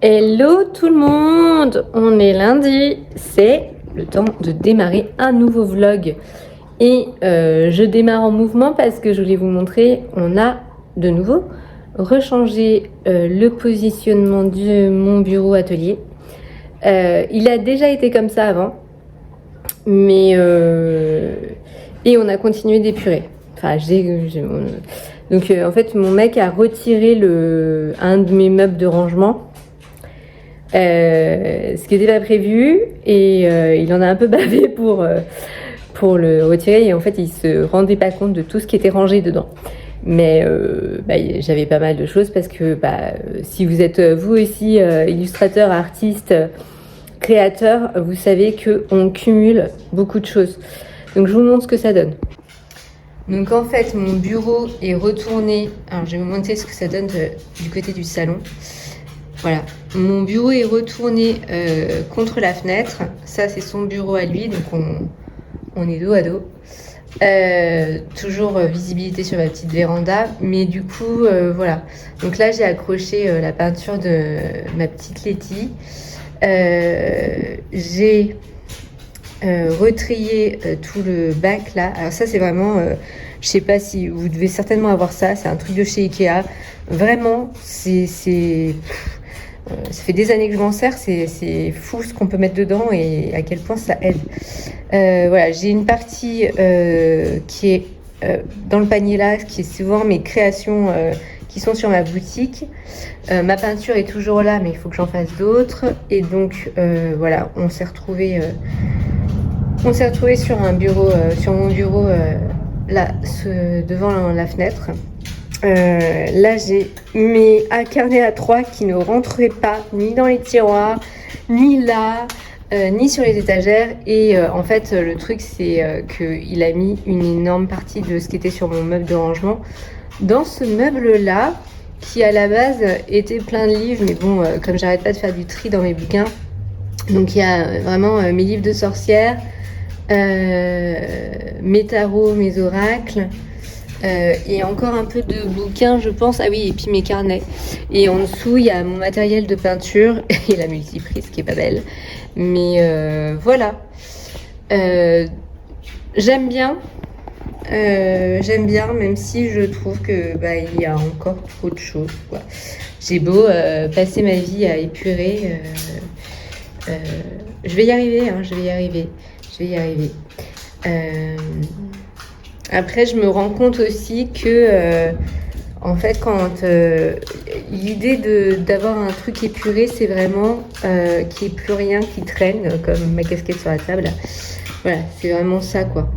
Hello tout le monde, on est lundi, c'est le temps de démarrer un nouveau vlog et je démarre en mouvement parce que je voulais vous montrer, on a de nouveau rechangé le positionnement de mon bureau atelier. Il a déjà été comme ça avant, mais et on a continué d'épurer. Enfin, donc en fait mon mec a retiré un de mes meubles de rangement. Ce qui n'était pas prévu et il en a un peu bavé pour le retirer et en fait il se rendait pas compte de tout ce qui était rangé dedans. Mais j'avais pas mal de choses parce que si vous êtes vous aussi illustrateur, artiste, créateur, vous savez qu'on cumule beaucoup de choses. Donc je vous montre ce que ça donne. Donc en fait mon bureau est retourné, alors je vais vous montrer ce que ça donne du côté du salon. Voilà, mon bureau est retourné contre la fenêtre. Ça, c'est son bureau à lui, donc on est dos à dos. Toujours visibilité sur ma petite véranda, mais du coup, voilà. Donc là, j'ai accroché la peinture de ma petite Letty. J'ai retrié tout le bac là. Alors ça, c'est vraiment, je sais pas si vous devez certainement avoir ça. C'est un truc de chez Ikea. Vraiment, ça fait des années que je m'en sers, c'est fou ce qu'on peut mettre dedans et à quel point ça aide. Voilà, j'ai une partie qui est dans le panier là, qui est souvent mes créations qui sont sur ma boutique. Ma peinture est toujours là, mais il faut que j'en fasse d'autres. Et donc voilà, on s'est retrouvé sur un bureau, sur mon bureau là, devant la fenêtre. Là j'ai mes carnets A3 qui ne rentraient pas ni dans les tiroirs, ni là, ni sur les étagères. Et en fait le truc c'est qu'il a mis une énorme partie de ce qui était sur mon meuble de rangement dans ce meuble là qui à la base était plein de livres. Mais bon, comme j'arrête pas de faire du tri dans mes bouquins, donc il y a vraiment mes livres de sorcières, mes tarots, mes oracles, et encore un peu de bouquins je pense, ah oui, et puis mes carnets. Et en dessous il y a mon matériel de peinture et la multiprise qui est pas belle, mais voilà. J'aime bien, même si je trouve que il y a encore trop de choses quoi. J'ai beau passer ma vie à épurer, je vais y arriver, hein, je vais y arriver. Après, je me rends compte aussi que, en fait, quand l'idée d'avoir un truc épuré, c'est vraiment qu'il n'y ait plus rien qui traîne, comme ma casquette sur la table. Voilà, c'est vraiment ça, quoi.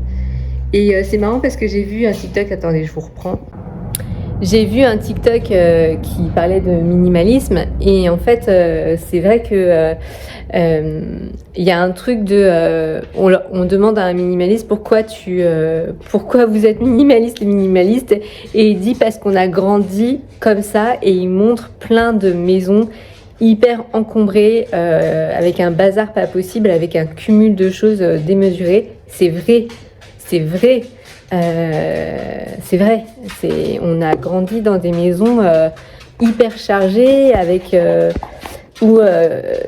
Et c'est marrant parce que j'ai vu un TikTok, attendez, je vous reprends. J'ai vu un TikTok qui parlait de minimalisme et en fait c'est vrai que il y a un truc de on demande à un minimaliste pourquoi vous êtes minimaliste et il dit parce qu'on a grandi comme ça et il montre plein de maisons hyper encombrées avec un bazar pas possible, avec un cumul de choses démesurées. C'est vrai. On a grandi dans des maisons hyper chargées avec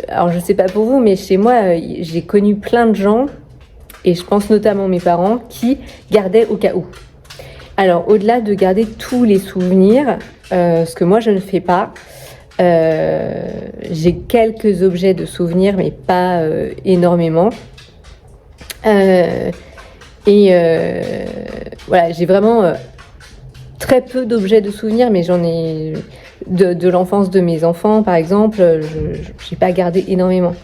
alors je sais pas pour vous, mais chez moi j'ai connu plein de gens et je pense notamment mes parents qui gardaient au cas où. Alors au-delà de garder tous les souvenirs, ce que moi je ne fais pas, j'ai quelques objets de souvenirs mais pas énormément. Voilà, j'ai vraiment très peu d'objets de souvenirs, mais j'en ai de l'enfance de mes enfants, par exemple. Je n'ai pas gardé énormément.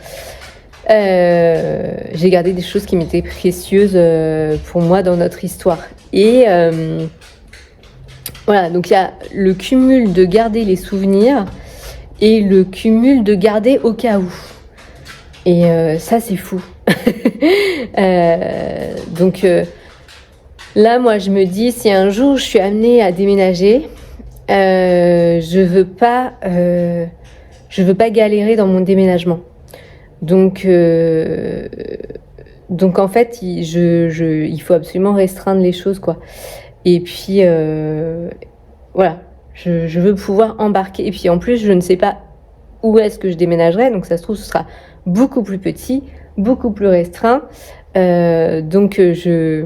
J'ai gardé des choses qui m'étaient précieuses pour moi dans notre histoire. Et voilà, donc il y a le cumul de garder les souvenirs et le cumul de garder au cas où. Et ça, c'est fou. Donc là, moi, je me dis, si un jour je suis amenée à déménager, je veux pas galérer dans mon déménagement. Donc en fait, il faut absolument restreindre les choses, quoi. Et puis voilà, je veux pouvoir embarquer. Et puis en plus, je ne sais pas où est-ce que je déménagerai. Donc ça se trouve, ce sera beaucoup plus petit, beaucoup plus restreint. Donc je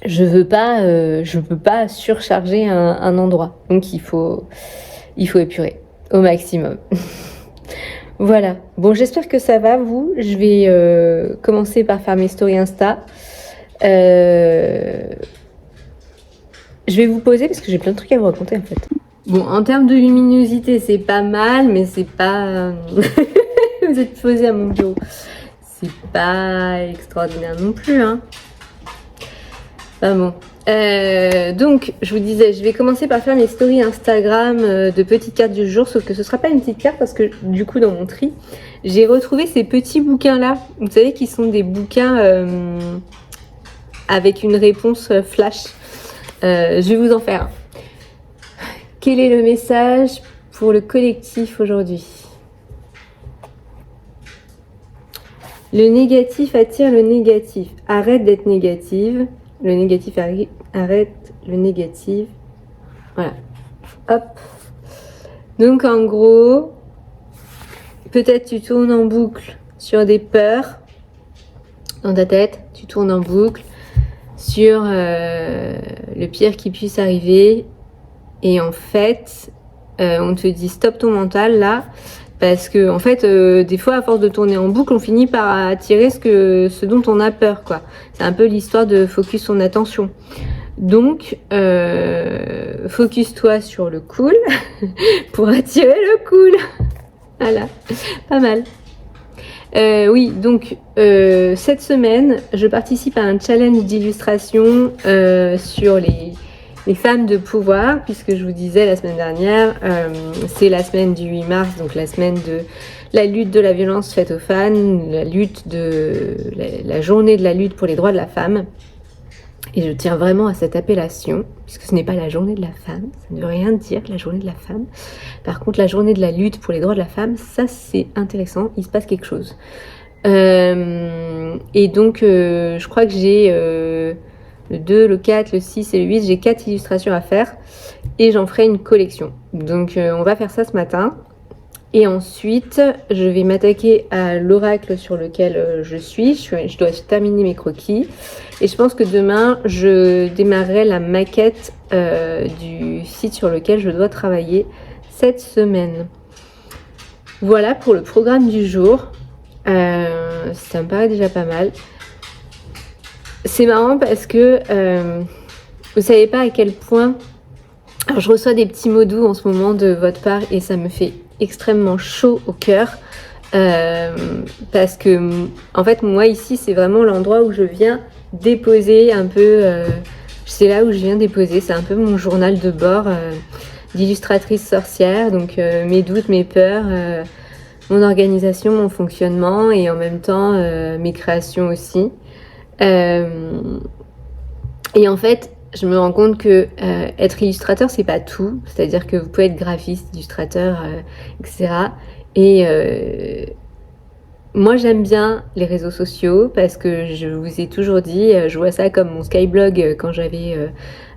veux pas surcharger un endroit. Donc il faut épurer au maximum. Voilà. Bon, j'espère que ça va, vous. Je vais commencer par faire mes stories Insta. Je vais vous poser parce que j'ai plein de trucs à vous raconter en fait. Bon, en termes de luminosité, c'est pas mal, mais c'est pas... Vous êtes posé à mon bureau. C'est pas extraordinaire non plus, hein. Enfin bon. Donc, je vous disais, je vais commencer par faire mes stories Instagram de petites cartes du jour, sauf que ce sera pas une petite carte parce que du coup, dans mon tri, j'ai retrouvé ces petits bouquins-là. Vous savez, qui sont des bouquins avec une réponse flash. Je vais vous en faire un. Quel est le message pour le collectif aujourd'hui? Le négatif attire le négatif. Arrête d'être négative. Le négatif arrête le négatif. Voilà. Hop. Donc en gros, peut-être tu tournes en boucle sur des peurs dans ta tête. Tu tournes en boucle sur le pire qui puisse arriver. Et en fait, on te dit stop ton mental là. Parce que en fait, des fois, à force de tourner en boucle, on finit par attirer ce dont on a peur, quoi. C'est un peu l'histoire de focus son attention. Donc, focus-toi sur le cool pour attirer le cool. Voilà, pas mal. Oui, donc cette semaine, je participe à un challenge d'illustration sur les femmes de pouvoir, puisque je vous disais la semaine dernière, c'est la semaine du 8 mars, donc la semaine de la lutte de la violence faite aux femmes, la journée de la lutte pour les droits de la femme. Et je tiens vraiment à cette appellation, puisque ce n'est pas la journée de la femme, ça ne veut rien dire la journée de la femme. Par contre, la journée de la lutte pour les droits de la femme, ça c'est intéressant, il se passe quelque chose. Et donc, je crois que j'ai... le 2, le 4, le 6 et le 8, j'ai 4 illustrations à faire et j'en ferai une collection. Donc on va faire ça ce matin. Et ensuite, je vais m'attaquer à l'oracle sur lequel je suis. Je dois terminer mes croquis. Et je pense que demain, je démarrerai la maquette du site sur lequel je dois travailler cette semaine. Voilà pour le programme du jour. Ça me paraît déjà pas mal. C'est marrant parce que vous savez pas à quel point... Alors je reçois des petits mots doux en ce moment de votre part et ça me fait extrêmement chaud au cœur parce que en fait moi ici c'est vraiment l'endroit où je viens déposer un peu... c'est là où je viens déposer, c'est un peu mon journal de bord d'illustratrice sorcière, donc mes doutes, mes peurs... mon organisation, mon fonctionnement et en même temps mes créations aussi. Et en fait, je me rends compte que être illustrateur, c'est pas tout. C'est-à-dire que vous pouvez être graphiste, illustrateur, etc. Et moi, j'aime bien les réseaux sociaux parce que je vous ai toujours dit, je vois ça comme mon Skyblog quand j'avais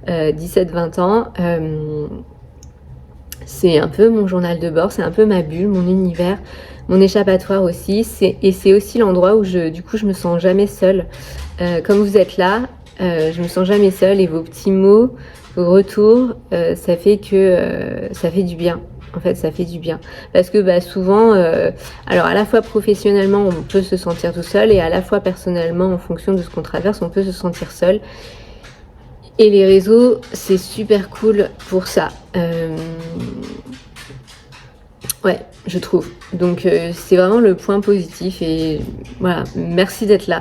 17-20 ans. C'est un peu mon journal de bord, c'est un peu ma bulle, mon univers, mon échappatoire aussi. Et c'est aussi l'endroit où du coup, je me sens jamais seule. Comme vous êtes là, je me sens jamais seule et vos petits mots, vos retours, ça fait du bien. En fait, ça fait du bien. Parce que souvent, alors à la fois professionnellement, on peut se sentir tout seul et à la fois personnellement, en fonction de ce qu'on traverse, on peut se sentir seul. Et les réseaux, c'est super cool pour ça. Ouais, je trouve. Donc c'est vraiment le point positif et voilà, merci d'être là.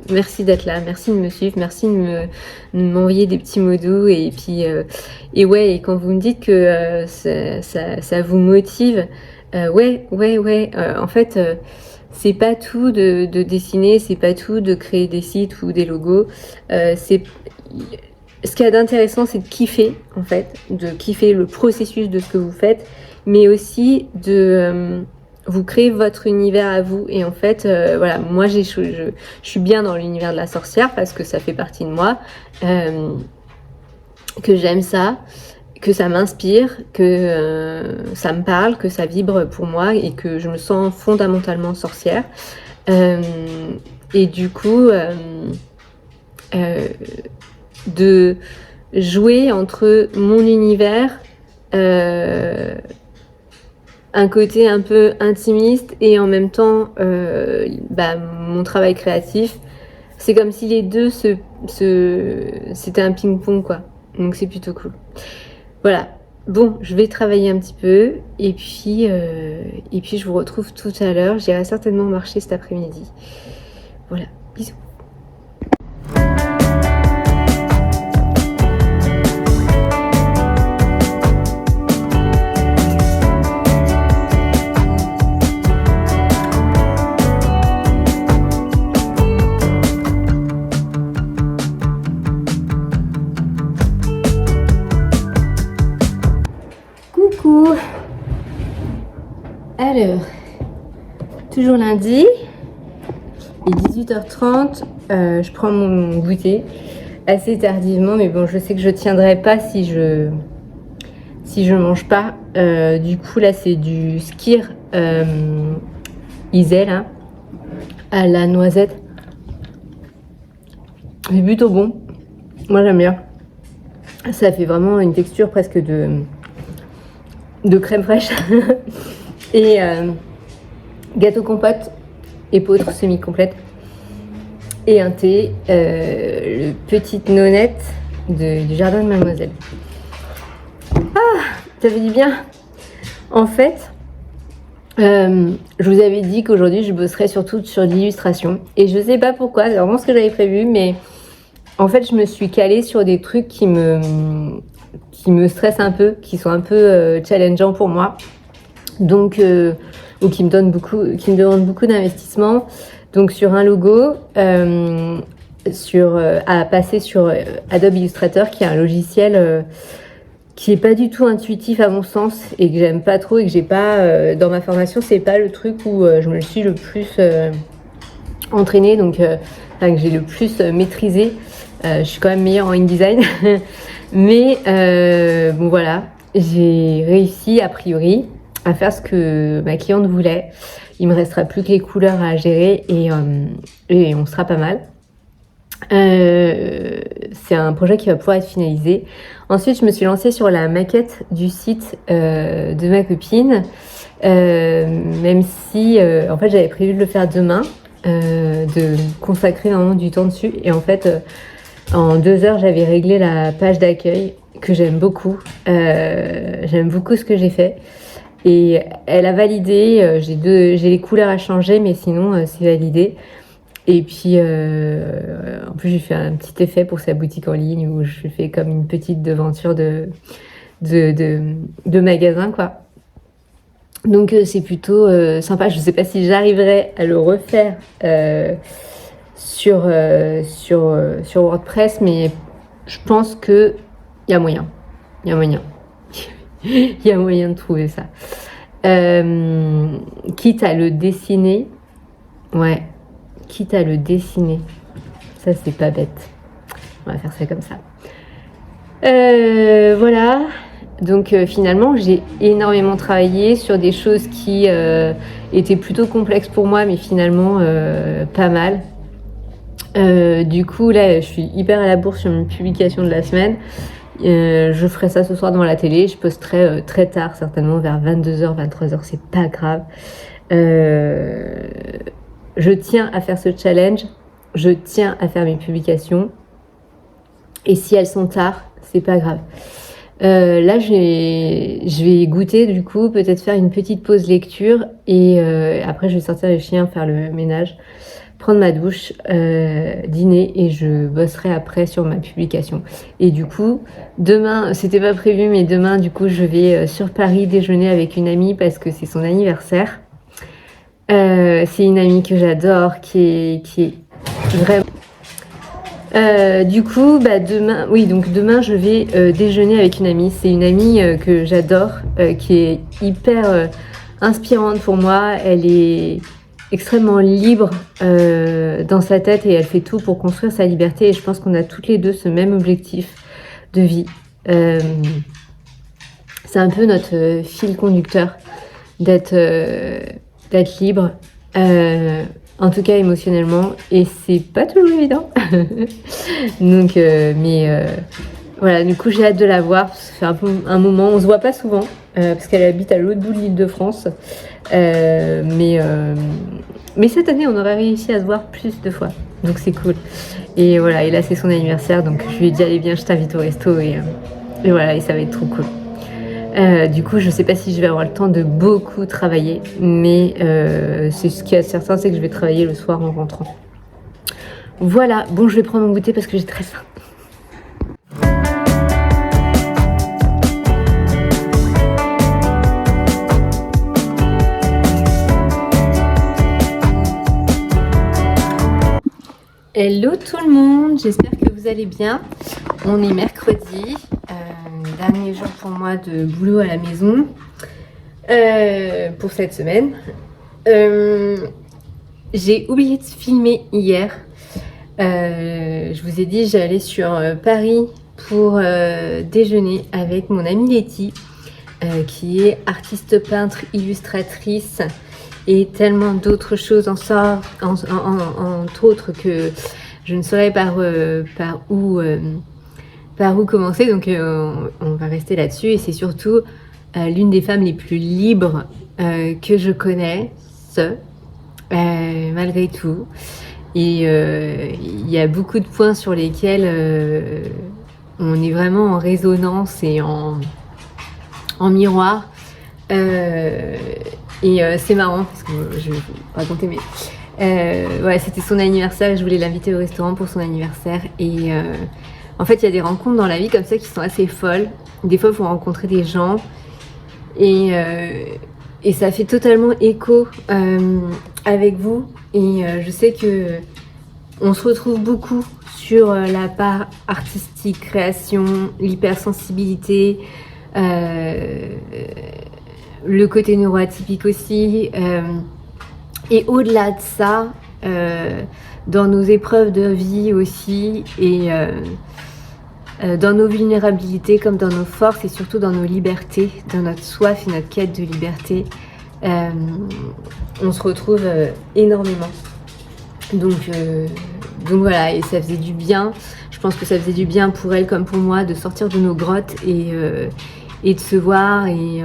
Merci d'être là, merci de me suivre, merci de m'envoyer des petits mots doux et puis et ouais, et quand vous me dites que ça vous motive, ouais, en fait c'est pas tout de dessiner, c'est pas tout de créer des sites ou des logos, c'est ce qu'il y a d'intéressant, c'est de kiffer en fait, de kiffer le processus de ce que vous faites, mais aussi de vous créez votre univers à vous et en fait voilà, moi je suis bien dans l'univers de la sorcière parce que ça fait partie de moi, que j'aime ça, que ça m'inspire, que ça me parle, que ça vibre pour moi et que je me sens fondamentalement sorcière. Et du coup, de jouer entre mon univers, un côté un peu intimiste et en même temps mon travail créatif, c'est comme si les deux c'était un ping-pong quoi. Donc c'est plutôt cool. Voilà. Bon, je vais travailler un petit peu et puis je vous retrouve tout à l'heure. J'irai certainement marcher cet après-midi. Voilà, bisous. Coucou. Alors, toujours lundi, il est 18h30, je prends mon goûter assez tardivement, mais bon, je sais que je tiendrai pas si je mange pas. Du coup, là, c'est du skyr Isel hein, à la noisette. C'est plutôt bon. Moi, j'aime bien. Ça fait vraiment une texture presque de crème fraîche. Et gâteau compote, épeautre semi-complète. Et un thé, le petite nonnette du jardin de Mademoiselle. Ah, ça fait du bien. En fait, je vous avais dit qu'aujourd'hui je bosserais surtout sur l'illustration. Et je sais pas pourquoi, c'est vraiment ce que j'avais prévu, mais en fait je me suis calée sur des trucs qui me stressent un peu, qui sont un peu challengeants pour moi. Donc, ou qui me demandent beaucoup d'investissement. Donc sur un logo, à passer sur Adobe Illustrator, qui est un logiciel qui est pas du tout intuitif à mon sens et que j'aime pas trop et que j'ai pas dans ma formation, c'est pas le truc où je me suis le plus entraînée, donc que j'ai le plus maîtrisé. Je suis quand même meilleure en InDesign, mais bon voilà, j'ai réussi a priori à faire ce que ma cliente voulait. Il me restera plus que les couleurs à gérer et on sera pas mal. C'est un projet qui va pouvoir être finalisé. Ensuite, je me suis lancée sur la maquette du site de ma copine, même si en fait j'avais prévu de le faire demain, de consacrer vraiment du temps dessus. Et en fait, en 2 heures, j'avais réglé la page d'accueil que j'aime beaucoup. J'aime beaucoup ce que j'ai fait. Et elle a validé, j'ai les couleurs à changer, mais sinon c'est validé. Et puis en plus j'ai fait un petit effet pour sa boutique en ligne où je fais comme une petite devanture de magasin quoi. Donc c'est plutôt sympa. Je sais pas si j'arriverai à le refaire sur WordPress, mais je pense que il y a moyen. Il y a moyen. Il y a moyen de trouver ça. Quitte à le dessiner. Ouais. Quitte à le dessiner. Ça, c'est pas bête. On va faire ça comme ça. Voilà. Donc, finalement, j'ai énormément travaillé sur des choses qui étaient plutôt complexes pour moi, mais finalement, pas mal. Du coup, là, je suis hyper à la bourre sur une publication de la semaine. Je ferai ça ce soir devant la télé. Je posterai très tard, certainement vers 22h, 23h. C'est pas grave. Je tiens à faire ce challenge. Je tiens à faire mes publications. Et si elles sont tard, c'est pas grave. Là, je vais goûter, du coup, peut-être faire une petite pause lecture. Et après, je vais sortir les chiens, faire le ménage, prendre ma douche, dîner et je bosserai après sur ma publication. Et du coup, demain, c'était pas prévu, mais demain, du coup, je vais sur Paris déjeuner avec une amie parce que c'est son anniversaire. C'est une amie que j'adore, qui est vraiment... du coup, demain, je vais déjeuner avec une amie. C'est une amie que j'adore, qui est hyper inspirante pour moi. Elle est extrêmement libre dans sa tête et elle fait tout pour construire sa liberté. Et je pense qu'on a toutes les deux ce même objectif de vie. C'est un peu notre fil conducteur d'être libre, en tout cas émotionnellement, et c'est pas toujours évident. Donc, voilà, du coup j'ai hâte de la voir. Ça fait un moment, on se voit pas souvent parce qu'elle habite à l'autre bout de l'Île-de-France, mais cette année on aurait réussi à se voir plus de fois, donc c'est cool. Et voilà, et là c'est son anniversaire, donc je lui ai dit allez viens, je t'invite au resto, et voilà, et ça va être trop cool. Du coup, je sais pas si je vais avoir le temps de beaucoup travailler, mais c'est ce qui est certain, c'est que je vais travailler le soir en rentrant. Voilà, bon, je vais prendre mon goûter parce que j'ai très faim. Hello tout le monde, j'espère que vous allez bien. On est mercredi, dernier jour pour moi de boulot à la maison pour cette semaine. J'ai oublié de filmer hier. Je vous ai dit j'allais sur Paris pour déjeuner avec mon amie Letty, qui est artiste peintre, illustratrice et tellement d'autres choses entre autres que je ne saurais par où commencer. Donc on va rester là-dessus, et c'est surtout l'une des femmes les plus libres que je connaisse, malgré tout. Et il y a beaucoup de points sur lesquels on est vraiment en résonance et en miroir. C'est marrant parce que je vais vous raconter, mais ouais, c'était son anniversaire et je voulais l'inviter au restaurant pour son anniversaire. Et en fait, il y a des rencontres dans la vie comme ça qui sont assez folles. Des fois, il faut rencontrer des gens et ça fait totalement écho avec vous. Et je sais que on se retrouve beaucoup sur la part artistique, création, l'hypersensibilité, le côté neuroatypique aussi, et au-delà de ça, dans nos épreuves de vie aussi, et dans nos vulnérabilités comme dans nos forces, et surtout dans nos libertés, dans notre soif et notre quête de liberté, on se retrouve énormément. Donc voilà, et ça faisait du bien. Je pense que ça faisait du bien pour elle comme pour moi de sortir de nos grottes et de se voir et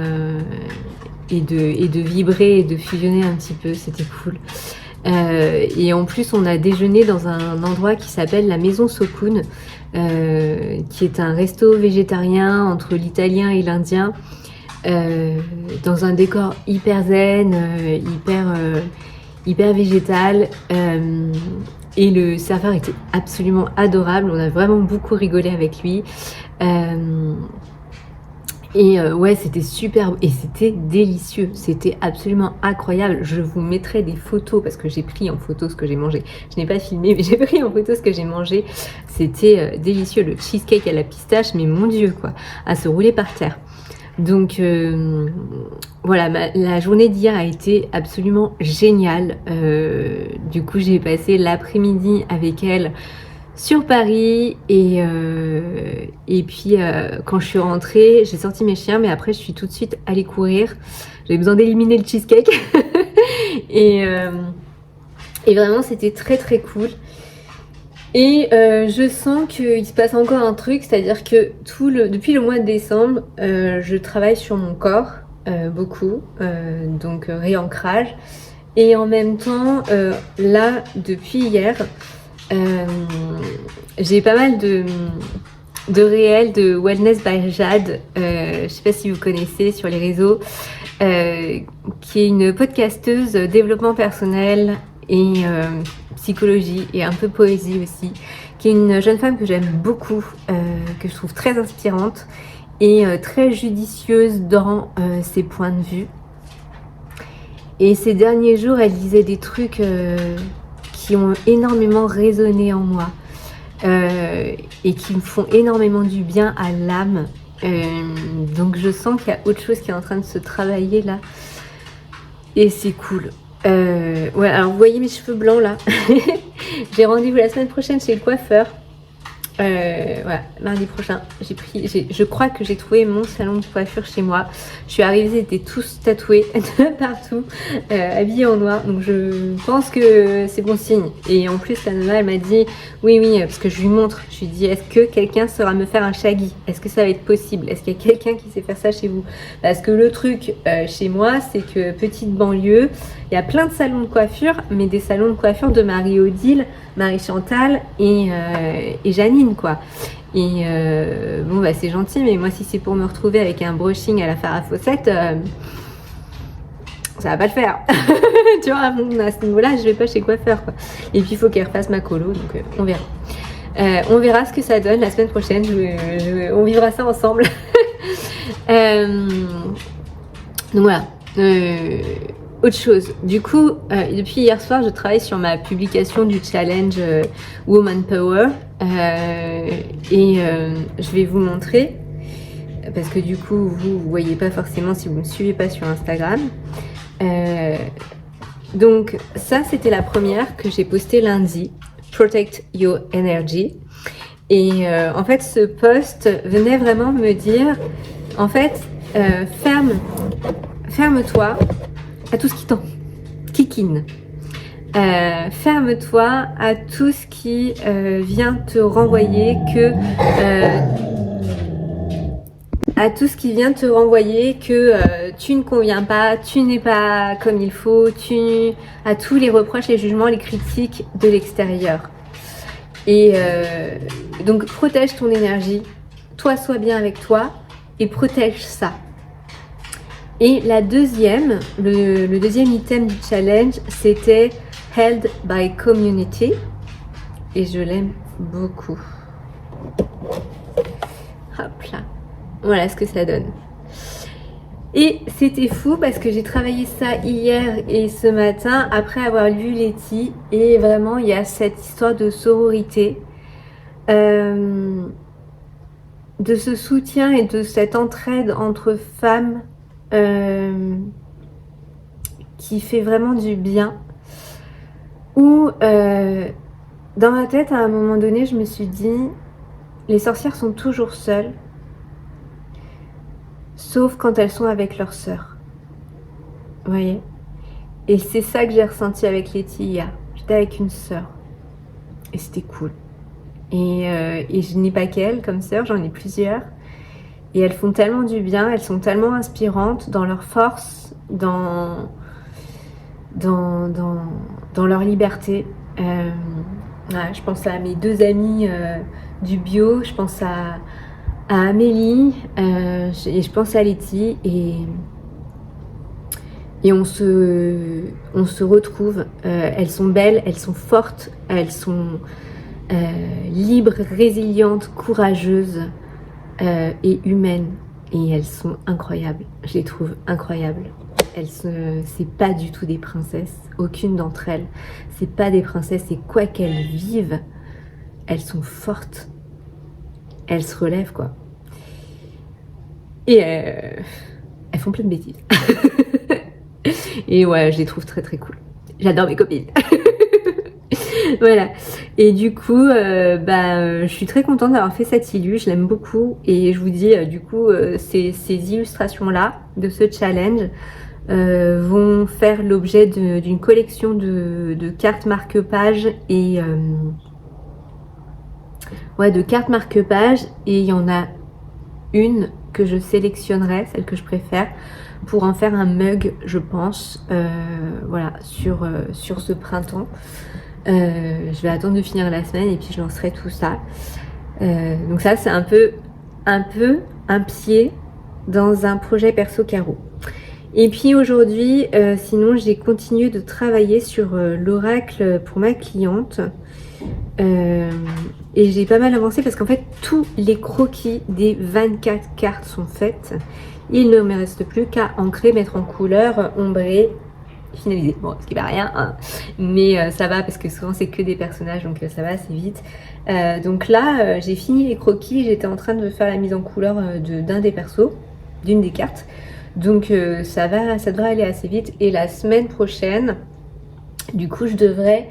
de vibrer et de fusionner un petit peu. C'était cool. Et en plus, on a déjeuné dans un endroit qui s'appelle la Maison Sokun, qui est un resto végétarien entre l'italien et l'indien, dans un décor hyper zen, hyper végétal, et le serveur était absolument adorable. On a vraiment beaucoup rigolé avec lui, ouais, c'était super et c'était délicieux, c'était absolument incroyable. Je vous mettrai des photos parce que j'ai pris en photo ce que j'ai mangé. Je n'ai pas filmé, mais j'ai pris en photo ce que j'ai mangé. C'était délicieux, le cheesecake à la pistache, mais mon Dieu quoi, à se rouler par terre. Donc voilà, la journée d'hier a été absolument géniale. Du coup, j'ai passé l'après-midi avec elle sur Paris, et puis quand je suis rentrée, j'ai sorti mes chiens, mais après je suis tout de suite allée courir. J'avais besoin d'éliminer le cheesecake et vraiment c'était très très cool. Et je sens qu'il se passe encore un truc, c'est-à-dire que depuis le mois de décembre, je travaille sur mon corps beaucoup, donc réancrage. Et en même temps, là, depuis hier, j'ai pas mal de réels de Wellness by Jade, je sais pas si vous connaissez sur les réseaux, qui est une podcasteuse développement personnel et psychologie et un peu poésie aussi, qui est une jeune femme que j'aime beaucoup, que je trouve très inspirante et très judicieuse dans ses points de vue. Et ces derniers jours, elle disait des trucs qui ont énormément résonné en moi, et qui me font énormément du bien à l'âme. Donc je sens qu'il y a autre chose qui est en train de se travailler là, et c'est cool. Ouais, alors vous voyez mes cheveux blancs là. J'ai rendez-vous la semaine prochaine chez le coiffeur, Voilà, mardi prochain, je crois que j'ai trouvé mon salon de coiffure chez moi. Je suis arrivée, ils étaient tous tatoués de partout, habillés en noir. Donc je pense que c'est bon signe. Et en plus, la nana, elle m'a dit, oui, parce que je lui montre. Je lui dis, est-ce que quelqu'un saura me faire un shaggy? Est-ce que ça va être possible? Est-ce qu'il y a quelqu'un qui sait faire ça chez vous? Parce que le truc chez moi, c'est que petite banlieue, il y a plein de salons de coiffure, mais des salons de coiffure de Marie-Odile, Marie-Chantal et Janine, quoi. Et bon, bah c'est gentil, mais moi, si c'est pour me retrouver avec un brushing à la Farah Fawcett, ça va pas le faire. Tu vois, à ce niveau-là, je vais pas chez coiffeur, quoi. Et puis, il faut qu'elle refasse ma colo, donc on verra. On verra ce que ça donne la semaine prochaine. On vivra ça ensemble. Donc voilà. Autre chose, du coup, depuis hier soir, je travaille sur ma publication du challenge Woman Power et je vais vous montrer, parce que du coup, vous voyez pas forcément si vous me suivez pas sur Instagram. Donc ça, c'était la première que j'ai postée lundi, Protect Your Energy. Et en fait, ce post venait vraiment me dire, en fait, ferme-toi à tout ce qui t'enquiquine. Ferme-toi à tout ce qui vient te renvoyer que tu ne conviens pas, tu n'es pas comme il faut, à tous les reproches, les jugements, les critiques de l'extérieur. Et donc protège ton énergie, toi sois bien avec toi et protège ça. Et la deuxième, le deuxième item du challenge, c'était Held by Community. Et je l'aime beaucoup. Hop là. Voilà ce que ça donne. Et c'était fou parce que j'ai travaillé ça hier et ce matin après avoir lu Letty. Et vraiment, il y a cette histoire de sororité, de ce soutien et de cette entraide entre femmes qui fait vraiment du bien. Où dans ma tête, à un moment donné, je me suis dit, les sorcières sont toujours seules, sauf quand elles sont avec leurs sœurs. Vous voyez? Et c'est ça que j'ai ressenti avec Letty hier. J'étais avec une sœur. Et c'était cool. Et je n'ai pas qu'elle comme sœur, j'en ai plusieurs. Et elles font tellement du bien, elles sont tellement inspirantes dans leur force, dans leur liberté. Voilà, je pense à mes deux amies du bio, je pense à Amélie et je pense à Letty et on se retrouve. Elles sont belles, elles sont fortes, elles sont libres, résilientes, courageuses et humaines. Et elles sont incroyables. Je les trouve incroyables. C'est pas du tout des princesses. Aucune d'entre elles. C'est pas des princesses. Et quoi qu'elles vivent, elles sont fortes. Elles se relèvent, quoi. Et elles font plein de bêtises. Et ouais, je les trouve très très cool. J'adore mes copines. Voilà. Et du coup, je suis très contente d'avoir fait cette illu. Je l'aime beaucoup. Et je vous dis, du coup, ces illustrations-là de ce challenge vont faire l'objet d'une collection de cartes marque-page et de cartes marque-page. Et il y en a une que je sélectionnerai, celle que je préfère, pour en faire un mug, je pense, voilà, sur ce printemps. Je vais attendre de finir la semaine et puis je lancerai tout ça. Donc ça, c'est un peu un pied dans un projet perso Caro. Et puis aujourd'hui, sinon j'ai continué de travailler sur l'oracle pour ma cliente. Et j'ai pas mal avancé parce qu'en fait tous les croquis des 24 cartes sont faits. Il ne me reste plus qu'à ancrer, mettre en couleur, ombrer, finaliser. Bon, ce qui va rien, hein. Mais ça va parce que souvent c'est que des personnages, donc ça va assez vite. Donc là, j'ai fini les croquis, j'étais en train de faire la mise en couleur d'un des persos, d'une des cartes. Donc ça devrait aller assez vite. Et la semaine prochaine, du coup, je devrais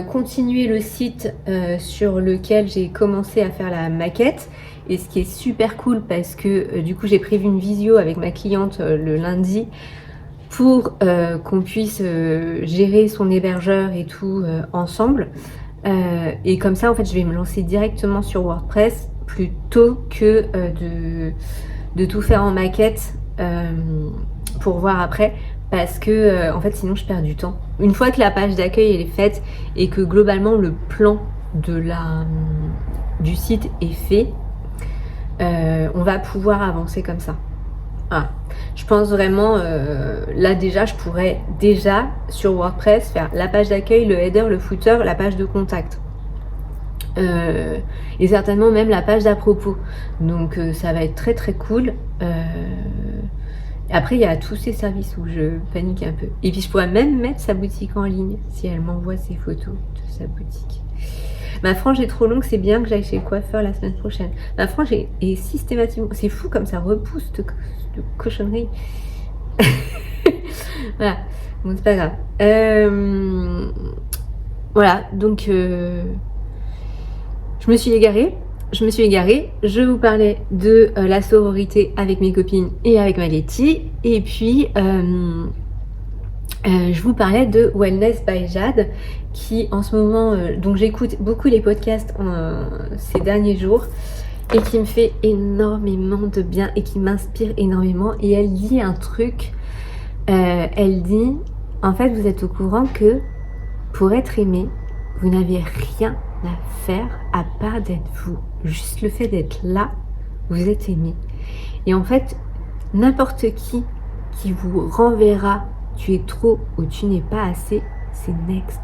continuer le site sur lequel j'ai commencé à faire la maquette. Et ce qui est super cool parce que du coup j'ai prévu une visio avec ma cliente le lundi pour qu'on puisse gérer son hébergeur et tout ensemble. Et comme ça en fait je vais me lancer directement sur WordPress plutôt que de tout faire en maquette pour voir après. Parce que en fait sinon je perds du temps. Une fois que la page d'accueil elle est faite et que globalement le plan du site est fait, on va pouvoir avancer comme ça. Ah, je pense vraiment, là déjà je pourrais déjà sur WordPress faire la page d'accueil, le header, le footer, la page de contact. Et certainement même la page d'à propos. Donc ça va être très très cool. Après, il y a tous ces services où je panique un peu. Et puis, je pourrais même mettre sa boutique en ligne si elle m'envoie ses photos de sa boutique. Ma frange est trop longue, c'est bien que j'aille chez le coiffeur la semaine prochaine. Ma frange est systématiquement... C'est fou comme ça repousse de cochonnerie. Voilà. Bon, c'est pas grave. Voilà, donc... je me suis égarée. Je vous parlais de la sororité avec mes copines et avec ma Letty. Et puis, je vous parlais de Wellness by Jade, qui en ce moment, donc j'écoute beaucoup les podcasts ces derniers jours, et qui me fait énormément de bien et qui m'inspire énormément. Et elle dit un truc, elle dit, en fait, vous êtes au courant que pour être aimé, vous n'avez rien à faire à part d'être vous. Juste le fait d'être là, vous êtes aimé. Et en fait, n'importe qui vous renverra tu es trop ou tu n'es pas assez, c'est next.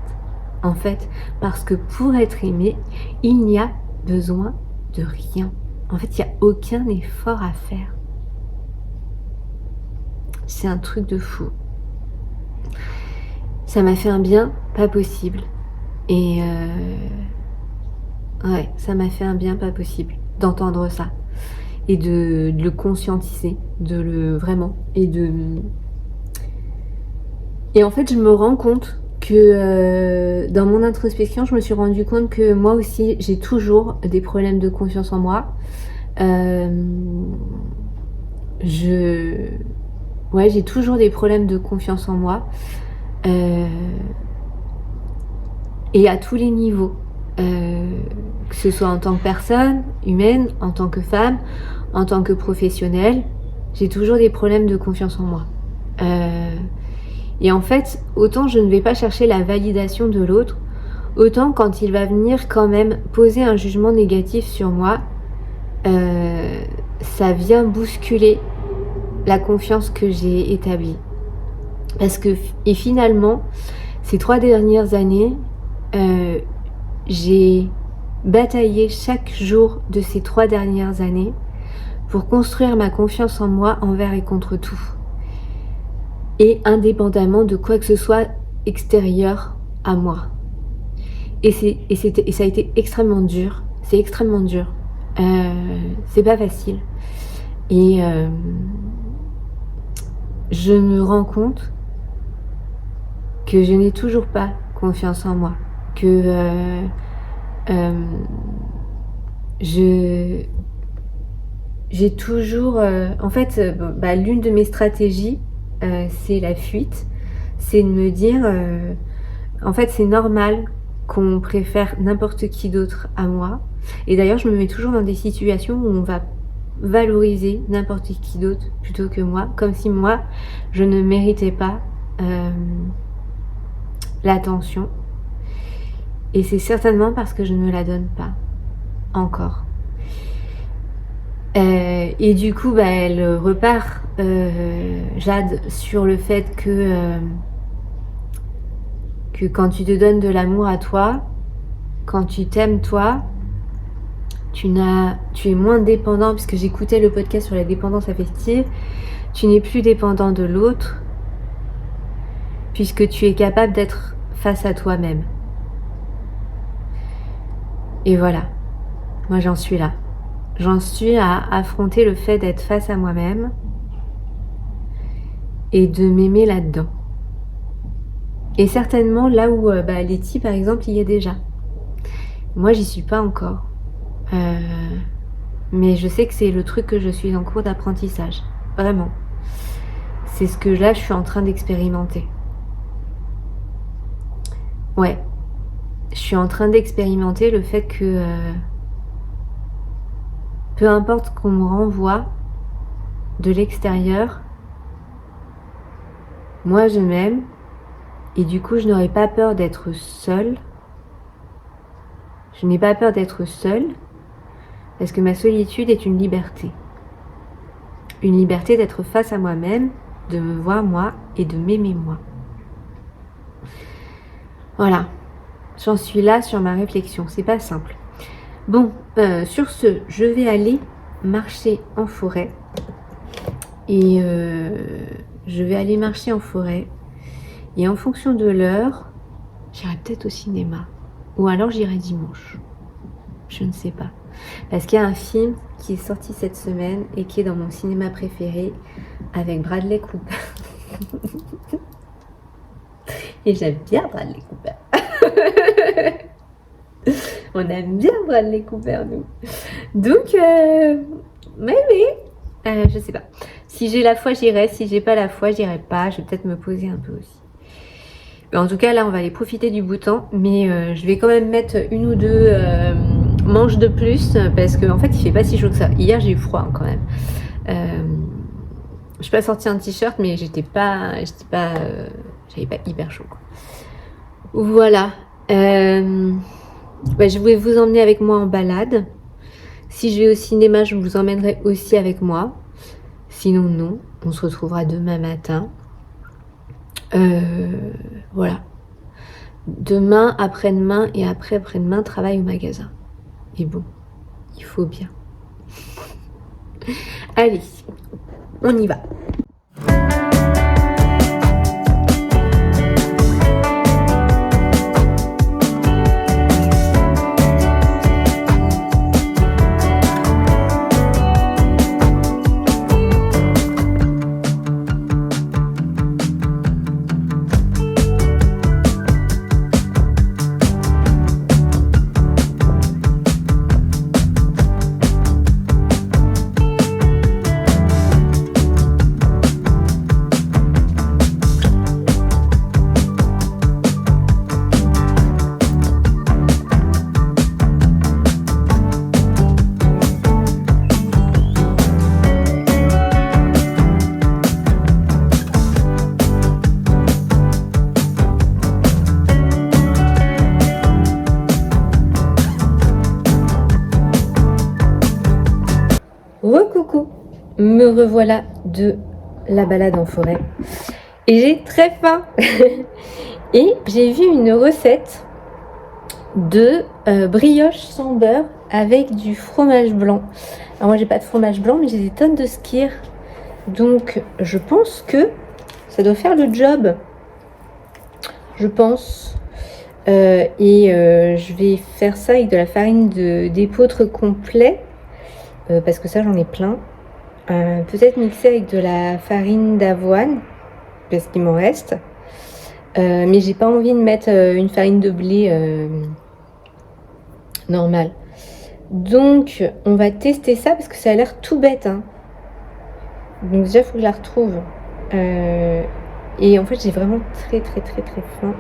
En fait, parce que pour être aimé, il n'y a besoin de rien. En fait, il n'y a aucun effort à faire. C'est un truc de fou. Ça m'a fait un bien pas possible. Et ouais, ça m'a fait un bien pas possible d'entendre ça. Et de le conscientiser, vraiment. Et en fait, je me rends compte que dans mon introspection, je me suis rendu compte que moi aussi, j'ai toujours des problèmes de confiance en moi. J'ai toujours des problèmes de confiance en moi. Et à tous les niveaux. Que ce soit en tant que personne humaine, en tant que femme, en tant que professionnelle, j'ai toujours des problèmes de confiance en moi. Et en fait, autant je ne vais pas chercher la validation de l'autre, autant quand il va venir quand même poser un jugement négatif sur moi, ça vient bousculer la confiance que j'ai établie. Et finalement, ces 3 dernières années, j'ai bataillé chaque jour de ces 3 dernières années pour construire ma confiance en moi envers et contre tout. Et indépendamment de quoi que ce soit extérieur à moi. Et ça a été extrêmement dur. C'est extrêmement dur. C'est pas facile. Et je me rends compte que je n'ai toujours pas confiance en moi. Que j'ai toujours... en fait, l'une de mes stratégies, c'est la fuite. C'est de me dire... en fait, c'est normal qu'on préfère n'importe qui d'autre à moi. Et d'ailleurs, je me mets toujours dans des situations où on va valoriser n'importe qui d'autre plutôt que moi. Comme si moi, je ne méritais pas l'attention. Et c'est certainement parce que je ne me la donne pas. Encore. Et du coup, elle repart, Jade, sur le fait que quand tu te donnes de l'amour à toi, quand tu t'aimes toi, tu es moins dépendant, puisque j'écoutais le podcast sur la dépendance affective, tu n'es plus dépendant de l'autre, puisque tu es capable d'être face à toi-même. Et voilà, moi j'en suis là. J'en suis à affronter le fait d'être face à moi-même et de m'aimer là-dedans. Et certainement là où Letty par exemple il y est déjà. Moi j'y suis pas encore. Mais je sais que c'est le truc que je suis en cours d'apprentissage. Vraiment. C'est ce que là je suis en train d'expérimenter. Ouais. Je suis en train d'expérimenter le fait que peu importe qu'on me renvoie de l'extérieur, moi je m'aime et du coup je n'aurai pas peur d'être seule. Je n'ai pas peur d'être seule parce que ma solitude est une liberté. Une liberté d'être face à moi-même, de me voir moi et de m'aimer moi. Voilà, j'en suis là sur ma réflexion, c'est pas simple. Bon, sur ce, je vais aller marcher en forêt. Et je vais aller marcher en forêt. Et en fonction de l'heure, j'irai peut-être au cinéma. Ou alors j'irai dimanche. Je ne sais pas. Parce qu'il y a un film qui est sorti cette semaine et qui est dans mon cinéma préféré avec Bradley Cooper. Et j'aime bien Bradley Cooper. On aime bien Bradley Cooper, nous. Donc, je sais pas. Si j'ai la foi, j'irai. Si j'ai pas la foi, j'irai pas. Je vais peut-être me poser un peu aussi. Mais en tout cas, là, on va aller profiter du beau temps. Mais je vais quand même mettre une ou deux manches de plus. Parce qu'en fait, il fait pas si chaud que ça. Hier, j'ai eu froid quand même. Je suis pas sortie en t-shirt, mais j'avais pas hyper chaud, quoi. Voilà. Je vais vous emmener avec moi en balade. Si je vais au cinéma, je vous emmènerai aussi avec moi. Sinon, non. On se retrouvera demain matin. Voilà. Demain, après-demain et après-demain, travail au magasin. Et bon, il faut bien. Allez, on y va. Recoucou, me revoilà de la balade en forêt et j'ai très faim. Et j'ai vu une recette de brioche sans beurre avec du fromage blanc. Alors moi j'ai pas de fromage blanc, mais j'ai des tonnes de skyr, donc je pense que ça doit faire le job, je pense. Je vais faire ça avec de la farine d'épeautre complet. Parce que ça j'en ai plein. Peut-être mixer avec de la farine d'avoine parce qu'il m'en reste. Mais j'ai pas envie de mettre une farine de blé normale. Donc on va tester ça parce que ça a l'air tout bête, hein. Donc déjà il faut que je la retrouve. Et en fait j'ai vraiment très faim.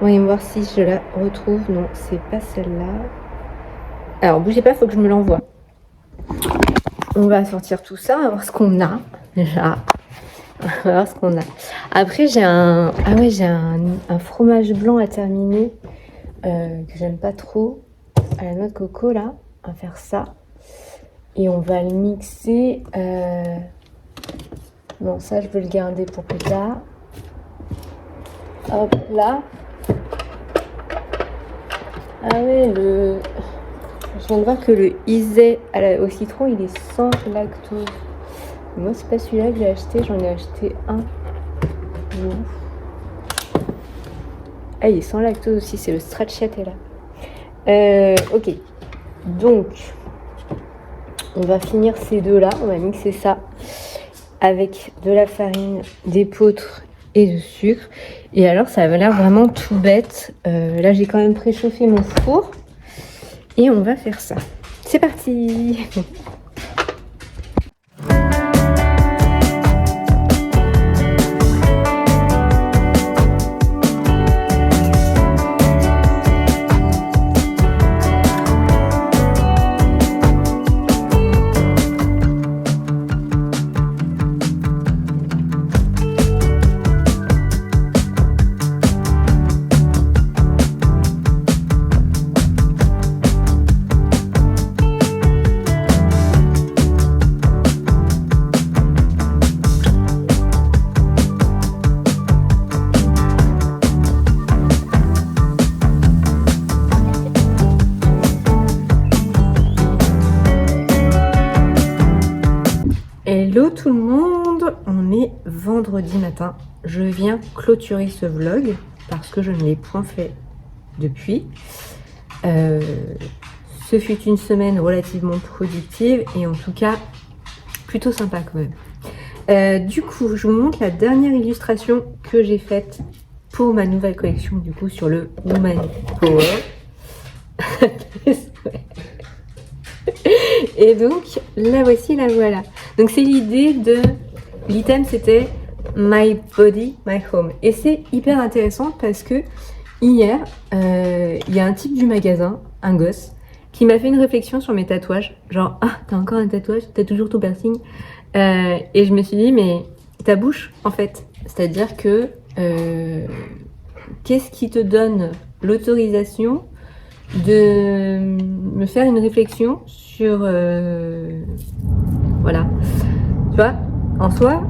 Voyons voir si je la retrouve. Non, c'est pas celle-là. Alors bougez pas, il faut que je me l'envoie. On va sortir tout ça, on va voir ce qu'on a déjà. On va voir ce qu'on a. Après j'ai un fromage blanc à terminer que j'aime pas trop, à la noix de coco là. On va faire ça et on va le mixer. Non, ça je veux le garder pour plus tard. Hop là. Ah ouais, je viens de voir que le Isay au citron, il est sans lactose. Moi, c'est pas celui-là que j'ai acheté, j'en ai acheté un. Ah, il est sans lactose aussi, c'est le stracciatella. Ok, donc, on va finir ces deux-là, on va mixer ça avec de la farine d'épeautre et de sucre. Et alors ça avait l'air vraiment tout bête. Là j'ai quand même préchauffé mon four et on va faire ça. C'est parti. Hello tout le monde, on est vendredi matin. Je viens clôturer ce vlog parce que je ne l'ai point fait depuis. Ce fut une semaine relativement productive et en tout cas plutôt sympa quand même. Du coup, je vous montre la dernière illustration que j'ai faite pour ma nouvelle collection du coup sur le Woman Power. Et donc la voici, la voilà. Donc c'est l'idée de l'item, c'était My Body, My Home. Et c'est hyper intéressant parce que hier, il y a un type du magasin, un gosse, qui m'a fait une réflexion sur mes tatouages. Genre, ah, t'as encore un tatouage, t'as toujours ton piercing. Et je me suis dit, mais ta bouche, en fait. C'est-à-dire que, qu'est-ce qui te donne l'autorisation de me faire une réflexion sur... voilà. Tu vois, en soi,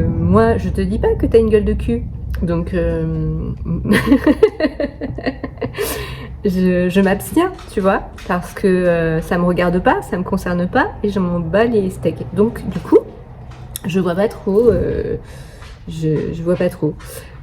moi, je te dis pas que t'as une gueule de cul. Donc, je m'abstiens, tu vois, parce que ça me regarde pas, ça me concerne pas, et je m'en bats les steaks. Donc, du coup, je vois pas trop... je vois pas trop.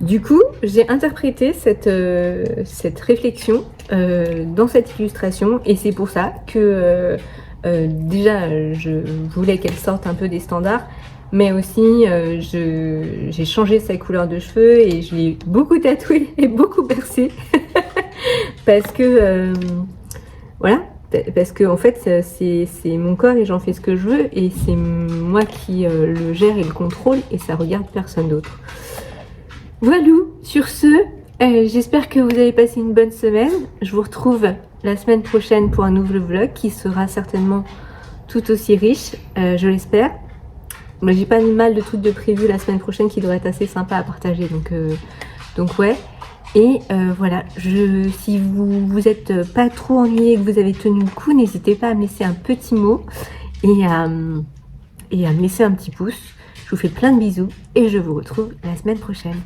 Du coup, j'ai interprété cette réflexion dans cette illustration, et c'est pour ça que déjà je voulais qu'elle sorte un peu des standards, mais aussi j'ai changé sa couleur de cheveux et je l'ai beaucoup tatouée et beaucoup percée parce que voilà. Parce que en fait c'est mon corps et j'en fais ce que je veux et c'est moi qui le gère et le contrôle et ça regarde personne d'autre. Voilà, sur ce, j'espère que vous avez passé une bonne semaine. Je vous retrouve la semaine prochaine pour un nouveau vlog qui sera certainement tout aussi riche, je l'espère. Moi j'ai pas mal de trucs de prévu la semaine prochaine qui devraient être assez sympa à partager, donc ouais. Et voilà, si vous êtes pas trop ennuyé, que vous avez tenu le coup, n'hésitez pas à me laisser un petit mot et à me laisser un petit pouce. Je vous fais plein de bisous et je vous retrouve la semaine prochaine.